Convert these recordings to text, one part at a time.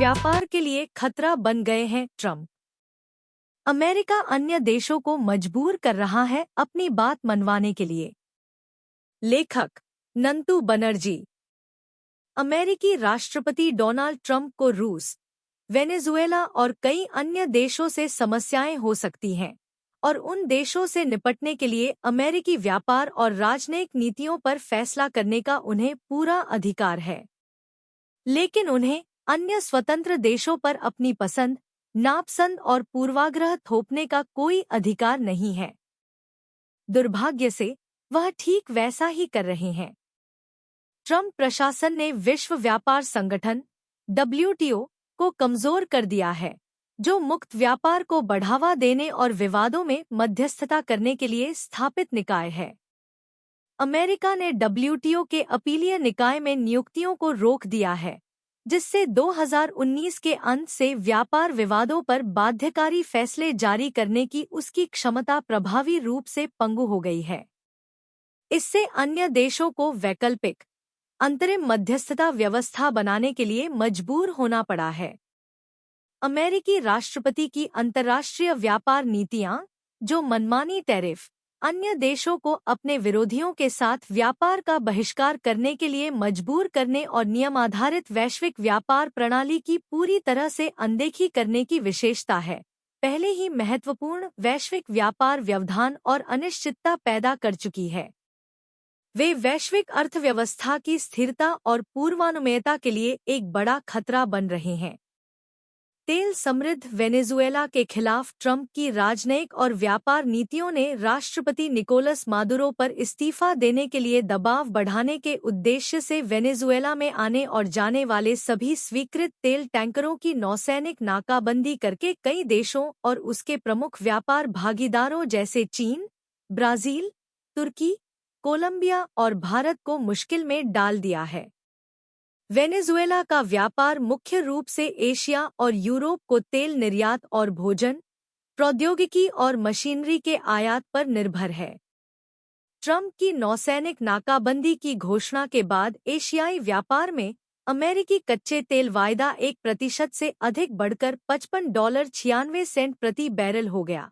व्यापार के लिए खतरा बन गए हैं ट्रंप। अमेरिका अन्य देशों को मजबूर कर रहा है अपनी बात मनवाने के लिए। लेखक नंतू बनर्जी। अमेरिकी राष्ट्रपति डोनाल्ड ट्रंप को रूस, वेनेजुएला और कई अन्य देशों से समस्याएं हो सकती हैं और उन देशों से निपटने के लिए अमेरिकी व्यापार और राजनयिक नीतियों पर फैसला करने का उन्हें पूरा अधिकार है। लेकिन उन्हें अन्य स्वतंत्र देशों पर अपनी पसंद, नापसंद और पूर्वाग्रह थोपने का कोई अधिकार नहीं है। दुर्भाग्य से वह ठीक वैसा ही कर रहे हैं। ट्रंप प्रशासन ने विश्व व्यापार संगठन WTO को कमजोर कर दिया है, जो मुक्त व्यापार को बढ़ावा देने और विवादों में मध्यस्थता करने के लिए स्थापित निकाय है। अमेरिका ने WTO के अपीलीय निकाय में नियुक्तियों को रोक दिया है, जिससे 2019 के अंत से व्यापार विवादों पर बाध्यकारी फैसले जारी करने की उसकी क्षमता प्रभावी रूप से पंगु हो गई है। इससे अन्य देशों को वैकल्पिक अंतरिम मध्यस्थता व्यवस्था बनाने के लिए मजबूर होना पड़ा है। अमेरिकी राष्ट्रपति की अंतर्राष्ट्रीय व्यापार नीतियां, जो मनमानी टैरिफ, अन्य देशों को अपने विरोधियों के साथ व्यापार का बहिष्कार करने के लिए मजबूर करने और नियम आधारित वैश्विक व्यापार प्रणाली की पूरी तरह से अनदेखी करने की विशेषता है, पहले ही महत्वपूर्ण वैश्विक व्यापार व्यवधान और अनिश्चितता पैदा कर चुकी है। वे वैश्विक अर्थव्यवस्था की स्थिरता और पूर्वानुमेयता के लिए एक बड़ा खतरा बन रहे हैं। तेल समृद्ध वेनेजुएला के खिलाफ ट्रंप की राजनयिक और व्यापार नीतियों ने राष्ट्रपति निकोलस मादुरो पर इस्तीफा देने के लिए दबाव बढ़ाने के उद्देश्य से वेनेजुएला में आने और जाने वाले सभी स्वीकृत तेल टैंकरों की नौसैनिक नाकाबंदी करके कई देशों और उसके प्रमुख व्यापार भागीदारों जैसे चीन, ब्राजील, तुर्की, कोलंबिया और भारत को मुश्किल में डाल दिया है। वेनेजुएला का व्यापार मुख्य रूप से एशिया और यूरोप को तेल निर्यात और भोजन, प्रौद्योगिकी और मशीनरी के आयात पर निर्भर है। ट्रंप की नौसैनिक नाकाबंदी की घोषणा के बाद एशियाई व्यापार में अमेरिकी कच्चे तेल वायदा 1% से अधिक बढ़कर $55.96 प्रति बैरल हो गया।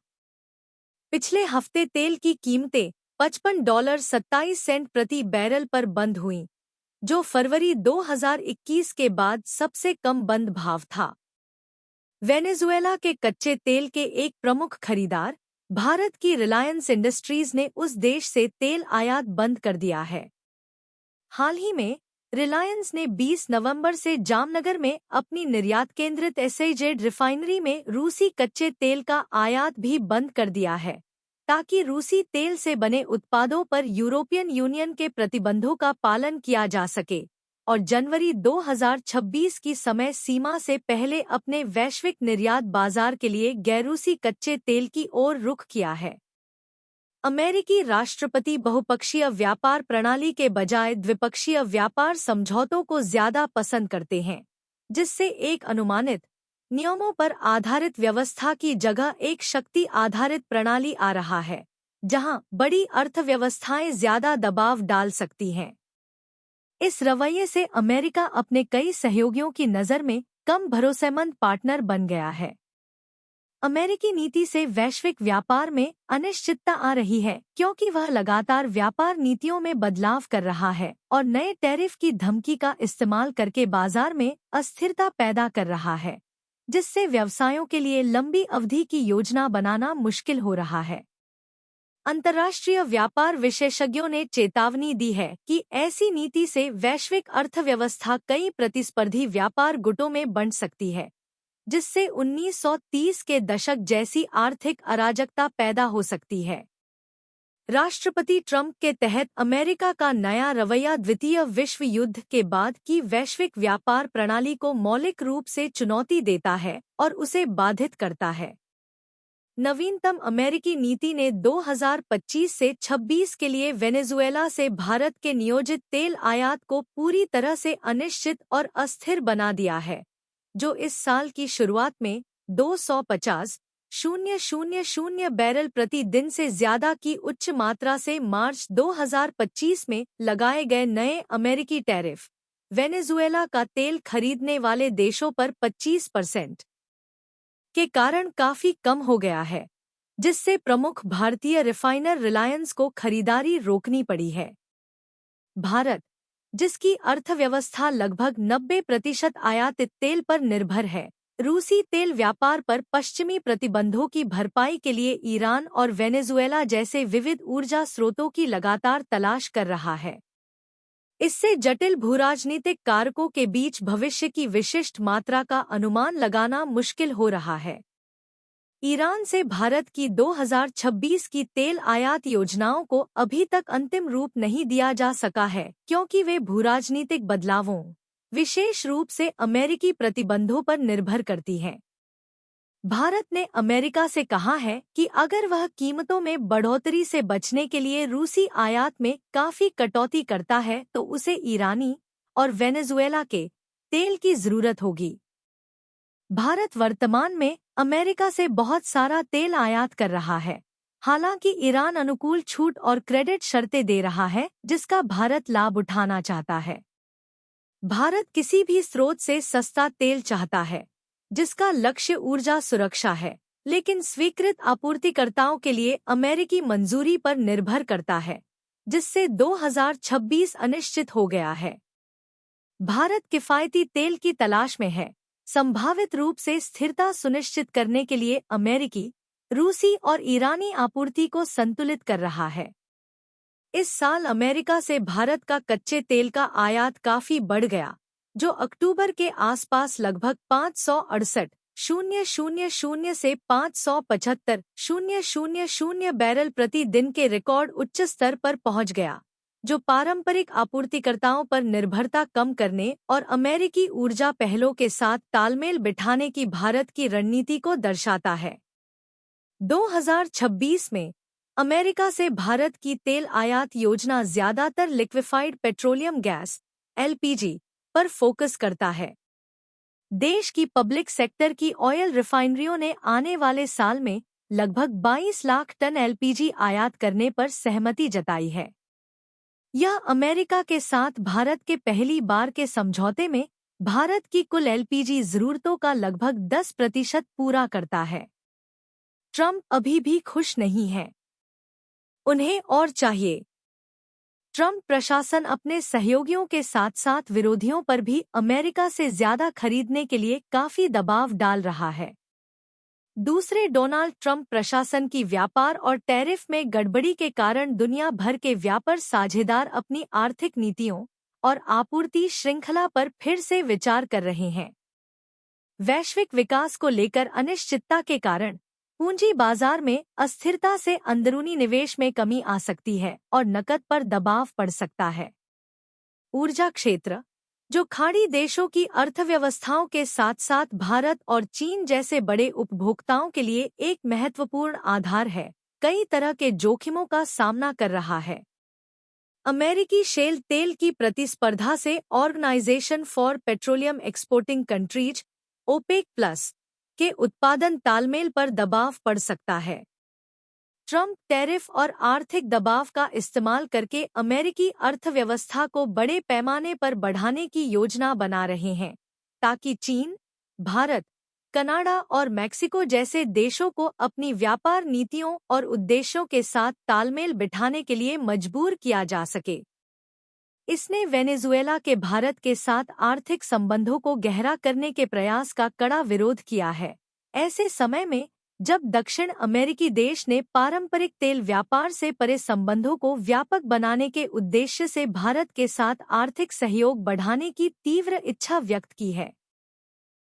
पिछले हफ्ते तेल की कीमतें $55.27 प्रति बैरल पर बंद हुईं, जो फरवरी 2021 के बाद सबसे कम बंद भाव था। वेनेजुएला के कच्चे तेल के एक प्रमुख खरीदार, भारत की रिलायंस इंडस्ट्रीज ने उस देश से तेल आयात बंद कर दिया है। हाल ही में रिलायंस ने 20 नवंबर से जामनगर में अपनी निर्यात केंद्रित SEZ रिफाइनरी में रूसी कच्चे तेल का आयात भी बंद कर दिया है, ताकि रूसी तेल से बने उत्पादों पर यूरोपियन यूनियन के प्रतिबंधों का पालन किया जा सके और जनवरी 2026 की समय सीमा से पहले अपने वैश्विक निर्यात बाजार के लिए गैरूसी कच्चे तेल की ओर रुख किया है। अमेरिकी राष्ट्रपति बहुपक्षीय व्यापार प्रणाली के बजाय द्विपक्षीय व्यापार समझौतों को ज्यादा पसंद करते हैं, जिससे एक अनुमानित नियमों पर आधारित व्यवस्था की जगह एक शक्ति आधारित प्रणाली आ रहा है, जहां बड़ी अर्थव्यवस्थाएं ज्यादा दबाव डाल सकती हैं। इस रवैये से अमेरिका अपने कई सहयोगियों की नज़र में कम भरोसेमंद पार्टनर बन गया है। अमेरिकी नीति से वैश्विक व्यापार में अनिश्चितता आ रही है, क्योंकि वह लगातार व्यापार नीतियों में बदलाव कर रहा है और नए टैरिफ की धमकी का इस्तेमाल करके बाजार में अस्थिरता पैदा कर रहा है, जिससे व्यवसायों के लिए लंबी अवधि की योजना बनाना मुश्किल हो रहा है। अंतर्राष्ट्रीय व्यापार विशेषज्ञों ने चेतावनी दी है कि ऐसी नीति से वैश्विक अर्थव्यवस्था कई प्रतिस्पर्धी व्यापार गुटों में बंट सकती है, जिससे 1930 के दशक जैसी आर्थिक अराजकता पैदा हो सकती है। राष्ट्रपति ट्रंप के तहत अमेरिका का नया रवैया द्वितीय विश्व युद्ध के बाद की वैश्विक व्यापार प्रणाली को मौलिक रूप से चुनौती देता है और उसे बाधित करता है। नवीनतम अमेरिकी नीति ने 2025 से 26 के लिए वेनेजुएला से भारत के नियोजित तेल आयात को पूरी तरह से अनिश्चित और अस्थिर बना दिया है, जो इस साल की शुरुआत में 250,000 बैरल प्रति दिन से ज्यादा की उच्च मात्रा से मार्च 2025 में लगाए गए नए अमेरिकी टैरिफ वेनेजुएला का तेल खरीदने वाले देशों पर 25% के कारण काफी कम हो गया है, जिससे प्रमुख भारतीय रिफाइनर रिलायंस को खरीदारी रोकनी पड़ी है। भारत, जिसकी अर्थव्यवस्था लगभग 90% आयातित तेल पर निर्भर है, रूसी तेल व्यापार पर पश्चिमी प्रतिबंधों की भरपाई के लिए ईरान और वेनेजुएला जैसे विविध ऊर्जा स्रोतों की लगातार तलाश कर रहा है। इससे जटिल भूराजनीतिक कारकों के बीच भविष्य की विशिष्ट मात्रा का अनुमान लगाना मुश्किल हो रहा है। ईरान से भारत की 2026 की तेल आयात योजनाओं को अभी तक अंतिम रूप नहीं दिया जा सका है, क्योंकि वे भूराजनीतिक बदलावों, विशेष रूप से अमेरिकी प्रतिबंधों पर निर्भर करती हैं। भारत ने अमेरिका से कहा है कि अगर वह कीमतों में बढ़ोतरी से बचने के लिए रूसी आयात में काफी कटौती करता है तो उसे ईरानी और वेनेजुएला के तेल की जरूरत होगी। भारत वर्तमान में अमेरिका से बहुत सारा तेल आयात कर रहा है। हालांकि ईरान अनुकूल छूट और क्रेडिट शर्तें दे रहा है, जिसका भारत लाभ उठाना चाहता है। भारत किसी भी स्रोत से सस्ता तेल चाहता है, जिसका लक्ष्य ऊर्जा सुरक्षा है, लेकिन स्वीकृत आपूर्तिकर्ताओं के लिए अमेरिकी मंजूरी पर निर्भर करता है, जिससे 2026 अनिश्चित हो गया है। भारत किफायती तेल की तलाश में है। संभावित रूप से स्थिरता सुनिश्चित करने के लिए अमेरिकी, रूसी और ईरानी आपूर्ति को संतुलित कर रहा है। इस साल अमेरिका से भारत का कच्चे तेल का आयात काफी बढ़ गया, जो अक्टूबर के आसपास लगभग 568,000 से 575,000 बैरल प्रति दिन के रिकॉर्ड उच्च स्तर पर पहुंच गया, जो पारंपरिक आपूर्तिकर्ताओं पर निर्भरता कम करने और अमेरिकी ऊर्जा पहलों के साथ तालमेल बिठाने की भारत की रणनीति को दर्शाता है। 2026 में अमेरिका से भारत की तेल आयात योजना ज्यादातर लिक्विफाइड पेट्रोलियम गैस (LPG) पर फोकस करता है। देश की पब्लिक सेक्टर की ऑयल रिफाइनरियों ने आने वाले साल में लगभग 22 लाख टन LPG आयात करने पर सहमति जताई है। यह अमेरिका के साथ भारत के पहली बार के समझौते में भारत की कुल LPG जरूरतों का लगभग 10% पूरा करता है। ट्रंप अभी भी खुश नहीं है। उन्हें और चाहिए। ट्रंप प्रशासन अपने सहयोगियों के साथ साथ विरोधियों पर भी अमेरिका से ज्यादा खरीदने के लिए काफी दबाव डाल रहा है। दूसरे डोनाल्ड ट्रंप प्रशासन की व्यापार और टैरिफ में गड़बड़ी के कारण दुनिया भर के व्यापार साझेदार अपनी आर्थिक नीतियों और आपूर्ति श्रृंखला पर फिर से विचार कर रहे हैं। वैश्विक विकास को लेकर अनिश्चितता के कारण पूंजी बाजार में अस्थिरता से अंदरूनी निवेश में कमी आ सकती है और नकद पर दबाव पड़ सकता है। ऊर्जा क्षेत्र, जो खाड़ी देशों की अर्थव्यवस्थाओं के साथ साथ भारत और चीन जैसे बड़े उपभोक्ताओं के लिए एक महत्वपूर्ण आधार है, कई तरह के जोखिमों का सामना कर रहा है। अमेरिकी शेल तेल की प्रतिस्पर्धा से organisation for petroleum exporting countries (OPEC+ के उत्पादन तालमेल पर दबाव पड़ सकता है। ट्रंप टैरिफ और आर्थिक दबाव का इस्तेमाल करके अमेरिकी अर्थव्यवस्था को बड़े पैमाने पर बढ़ाने की योजना बना रहे हैं, ताकि चीन, भारत, कनाडा और मैक्सिको जैसे देशों को अपनी व्यापार नीतियों और उद्देश्यों के साथ तालमेल बिठाने के लिए मजबूर किया जा सके। इसने वेनेजुएला के भारत के साथ आर्थिक संबंधों को गहरा करने के प्रयास का कड़ा विरोध किया है। ऐसे समय में जब दक्षिण अमेरिकी देश ने पारंपरिक तेल व्यापार से परे संबंधों को व्यापक बनाने के उद्देश्य से भारत के साथ आर्थिक सहयोग बढ़ाने की तीव्र इच्छा व्यक्त की है।